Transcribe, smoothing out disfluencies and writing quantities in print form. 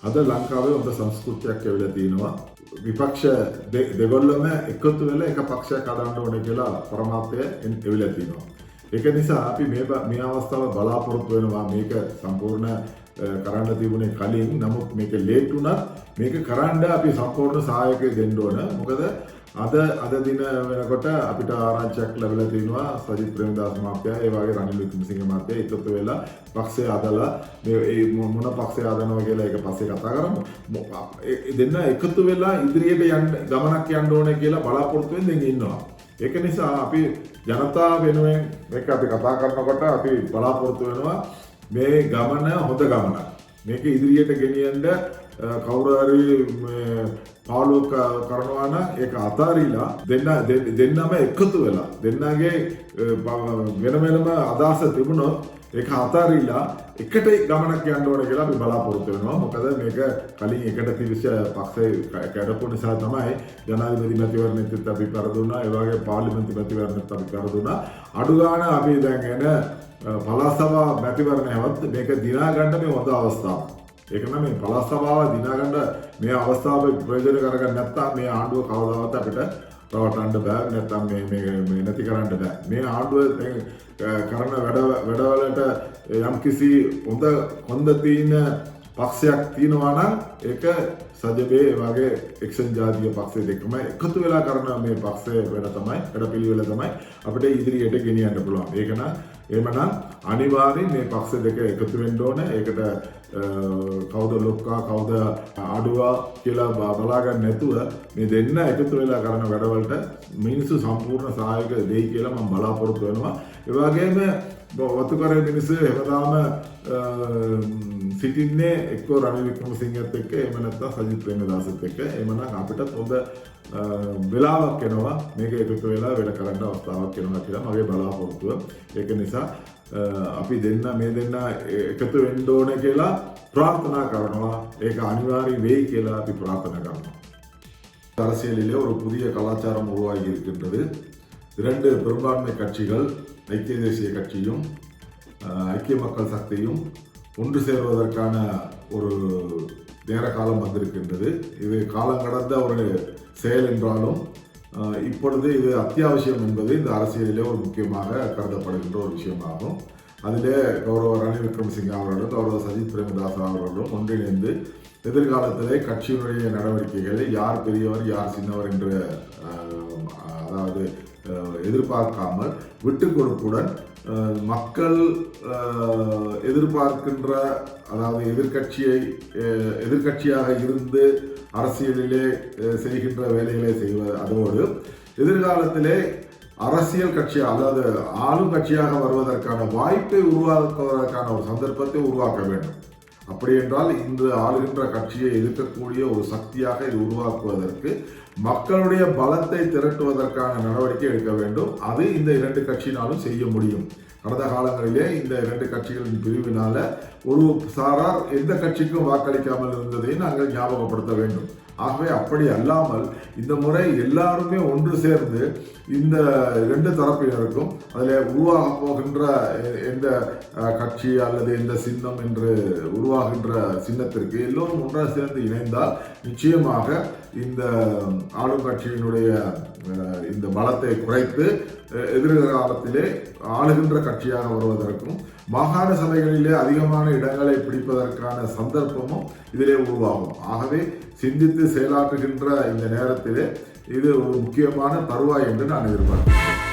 අද ලංකාවේ හොඳ සංස්කෘතියක් ඇවිල්ලා තිනවා. විපක්ෂ දෙගොල්ලම එකතු වෙලා එක පක්ෂයක් හදන්න ඕනේ කියලා පරමාර්ථය ඇවිල්ලා තිනවා. ඒක නිසා අපි මේ අවස්ථාව බලාපොරොත්තු වෙනවා මේක සම්පූර්ණ කරන්න තිබුණේ කලින්. නමුත් මේක ලේට් වුණත් මේක කරන්න අපි සම්පූර්ණ සහායකය දෙන්න ඕන. මොකද අද දින වෙනකොට අපිට ආරංචියක් ලැබිලා තිනවා සජිත් ප්‍රේමදාස මහත්තයා ඒ වගේ රනිල් වික්‍රමසිංහ මහත්තයා එකතු වෙලා පක්ෂය හදලා මේ මොන පක්ෂය හදනවා කියලා ඒක පස්සේ කතා කරමු. දෙන්න එකතු වෙලා ඉදිරියට ගමනක් යන්න ඕනේ කියලා බලාපොරොත්තු වෙමින් ඉන්නවා. ඒක නිසා අපි ජනතාව වෙනුවෙන් මේක අපි කතා කරනකොට අපි බලාපොරොත්තු වෙනවා මේ ගමන හොඳ ගමනක්. මේක ඉදිරියට ගෙනියන්න කවුරු හරි පාලුව කරනවා නම් ඒක අතාරිලා දෙන්නම එකතු වෙලා දෙන්නගේ වෙන වෙනම අදහස තිබුණොත් ඒක අතාරිලා එකට ගමනක් යන්න ඕන කියලා අපි බලාපොරොත්තු වෙනවා. මොකද මේක කලින් එකට තිබිච්ච පක්ෂේ කැඩපු නිසා තමයි ජනාධිපති මැතිවරණෙත් අපි පෙරදුනා. ඒ වගේ පාර්ලිමේන්තු මැතිවරණෙත් අපි පෙරදුනා. අඩු ගන්න අපි දැන් එන පළාත් සභා මැතිවරණයවත් මේක දිනා ගන්න මේ හොඳ අවස්ථාවක්. ඒක නම් මේ පළාත් සභාව දිනා ගන්න මේ අවස්ථාව ප්‍රයෝජන කරගන්න නැත්නම් මේ ආණ්ඩුව කවදාවත් අපිට රවටන්න බෑ. නැත්නම් මේ නැති කරන්න බෑ. මේ ආණ්ඩුව කරන වැඩවලට යම්කිසි හොඳ තියෙන පක්ෂයක් තියෙනවා නම් ඒක සජබේ වගේ එක්සන් ජාතික පක්ෂය දෙකම එකතු වෙලා කරන මේ පක්ෂය වැඩපිළිවෙල තමයි අපිට ඉදිරියට ගෙනියන්න පුළුවන්. ඒක නම් එහෙමනම් අනිවාර්යෙන් මේ පක්ෂ දෙක එකතු වෙන්න ඕනේ. ඒකට කවුද ලොක්කා කවුද අඩුවා කියලා බලා ගන්න නැතුව මේ දෙන්න එකතු වෙලා කරන වැඩවලට මිනිස්සු සම්පූර්ණ සහායක දෙයි කියලා මම බලාපොරොත්තු වෙනවා. ඒ වගේම වතුකරේ මිනිස්සු හැමදාම සිටින්නේ එක්ක රනිල් වික්‍රමසිංහත් එක්ක එහෙම නැත්නම් සජිත් ප්‍රේමදාසත් එක්ක. එහෙමනම් අපිට හොඳ වෙලාවක් එනවා මේක එකතු වෙලා වැඩ කරන්න අවස්ථාවක් එනවා කියලා මගේ බලාපොරොත්තුව. ඒක නිසා අපි මේ දෙන්න එකතු වෙන්න ඕනේ කියලා பிரார்த்தනා කරනවා. ඒක අනිවාර්ය වෙයි කියලා අපි பிரார்த்தනා කරනවා. அரசியலிலே ஒரு புதிய கலாச்சாரம் உருவாகி இருக்கின்றது. 2 பெரும்பான்மை கட்சிகள் ஐக்கிய தேசிய கட்சியும் ஐக்கிய மக்கள் சக்தியும் ஒன்று சேர்வதற்கான ஒரு நேர காலம் வந்திருக்கின்றது. இது காலம் கடந்த ஒரு செயல் என்றாலும் இப்பொழுது இது அத்தியாவசியம் என்பது இந்த அரசியலிலே ஒரு முக்கியமாக கருதப்படுகின்ற ஒரு விஷயமாகும். அதிலே கௌரவ ரணில் விக்ரமசிங்க அவர்களும் கௌரவ சஜித் பிரேமதாஸ் அவர்களும் ஒன்றிணைந்து எதிர்காலத்திலே கட்சியினுடைய நடவடிக்கைகளை யார் பெரியவர் யார் சின்னவர் என்று அதாவது எதிர்பார்க்காமல் விட்டு கொடுப்புடன் மக்கள் எதிர்பார்க்கின்ற அதாவது எதிர்கட்சியாக இருந்து அரசியலிலே செய்கின்ற வேலைகளை அதோடு எதிர்காலத்திலே அரசியல் கட்சி அதாவது ஆளும் கட்சியாக வருவதற்கான வாய்ப்பை உருவாக்குவதற்கான ஒரு சந்தர்ப்பத்தை உருவாக்க வேண்டும். அப்படி என்றால் இன்று ஆளுகின்ற கட்சியை எதிர்க்கக்கூடிய ஒரு சக்தியாக இது உருவாக்குவதற்கு மக்களுடைய பலத்தை திரட்டுவதற்கான நடவடிக்கை எடுக்க வேண்டும். அது இந்த 2 கட்சியினாலும் செய்ய முடியும். கடந்த காலங்களிலே இந்த 2 கட்சிகளின் பிரிவினால ஒரு சாரார் எந்த கட்சிக்கும் வாக்களிக்காமல் இருந்ததை நாங்கள் ஞாபகப்படுத்த வேண்டும். ஆகவே அப்படி அல்லாமல் இந்த முறை எல்லாருமே ஒன்று சேர்ந்து இந்த 2 தரப்பினருக்கும் அதில் உருவாக போகின்ற எந்த கட்சி அல்லது எந்த சின்னம் என்று உருவாகின்ற சின்னத்திற்கு எல்லோரும் ஒன்றாக சேர்ந்து இணைந்தால் நிச்சயமாக இந்த ஆளும் கட்சியினுடைய இந்த பலத்தை குறைத்து எதிர்காலத்திலே ஆளுகின்ற கட்சியாக வருவதற்கும் மாகாண சபைகளிலே அதிகமான இடங்களை பிடிப்பதற்கான சந்தர்ப்பமும் இதிலே உருவாகும். ஆகவே சிந்தித்து செயலாற்றுகின்ற இந்த நேரத்திலே இது ஒரு முக்கியமான தருவாய் என்று நான் எதிர்பார்க்கிறேன்.